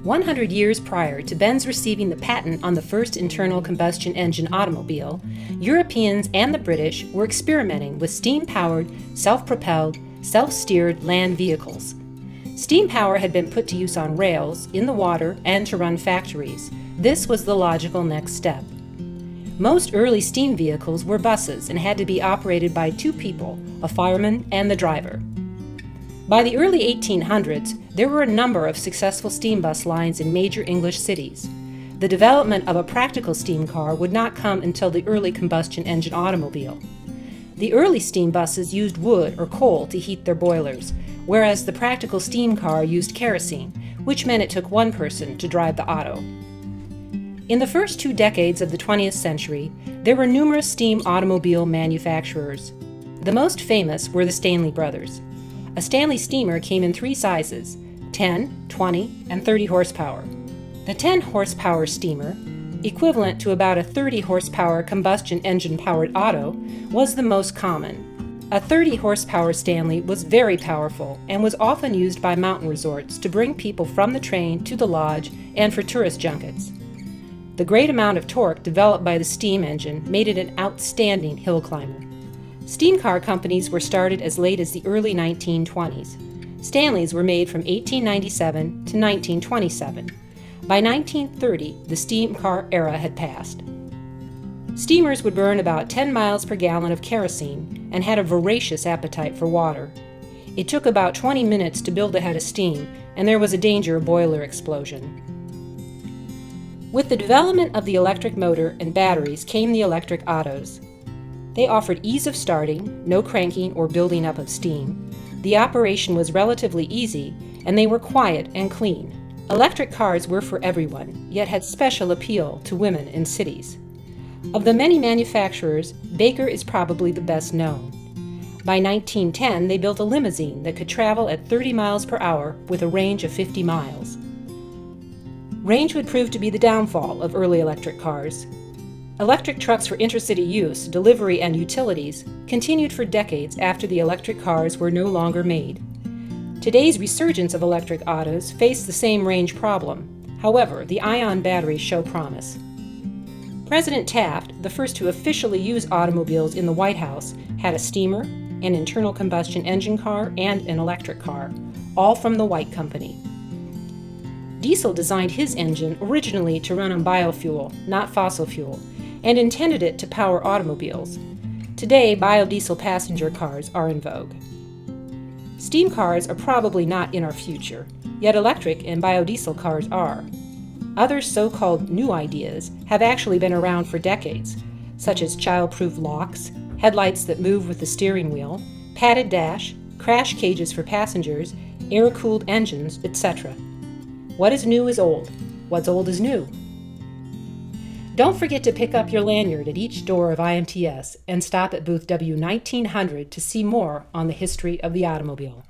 100 years prior to Benz receiving the patent on the first internal combustion engine automobile, Europeans and the British were experimenting with steam-powered, self-propelled, self-steered land vehicles. Steam power had been put to use on rails, in the water, and to run factories. This was the logical next step. Most early steam vehicles were buses and had to be operated by two people, a fireman and the driver. By the early 1800s, there were a number of successful steam bus lines in major English cities. The development of a practical steam car would not come until the early combustion engine automobile. The early steam buses used wood or coal to heat their boilers, whereas the practical steam car used kerosene, which meant it took one person to drive the auto. In the first 2 decades of the 20th century, there were numerous steam automobile manufacturers. The most famous were the Stanley brothers. A Stanley steamer came in 3 sizes, 10, 20, and 30 horsepower. The 10 horsepower steamer, equivalent to about a 30 horsepower combustion engine powered auto, was the most common. A 30 horsepower Stanley was very powerful and was often used by mountain resorts to bring people from the train to the lodge and for tourist junkets. The great amount of torque developed by the steam engine made it an outstanding hill climber. Steam car companies were started as late as the early 1920s. Stanleys were made from 1897 to 1927. By 1930, the steam car era had passed. Steamers would burn about 10 miles per gallon of kerosene and had a voracious appetite for water. It took about 20 minutes to build a head of steam, and there was a danger of boiler explosion. With the development of the electric motor and batteries came the electric autos. They offered ease of starting, no cranking or building up of steam. The operation was relatively easy, and they were quiet and clean. Electric cars were for everyone, yet had special appeal to women in cities. Of the many manufacturers, Baker is probably the best known. By 1910, they built a limousine that could travel at 30 miles per hour with a range of 50 miles. Range would prove to be the downfall of early electric cars. Electric trucks for intercity use, delivery, and utilities continued for decades after the electric cars were no longer made. Today's resurgence of electric autos face the same range problem. However, the ion batteries show promise. President Taft, the first to officially use automobiles in the White House, had a steamer, an internal combustion engine car, and an electric car, all from the White Company. Diesel designed his engine originally to run on biofuel, not fossil fuel, and intended it to power automobiles. Today, biodiesel passenger cars are in vogue. Steam cars are probably not in our future, yet electric and biodiesel cars are. Other so-called new ideas have actually been around for decades, such as child-proof locks, headlights that move with the steering wheel, padded dash, crash cages for passengers, air-cooled engines, etc. What is new is old. What's old is new. Don't forget to pick up your lanyard at each door of IMTS and stop at booth W1900 to see more on the history of the automobile.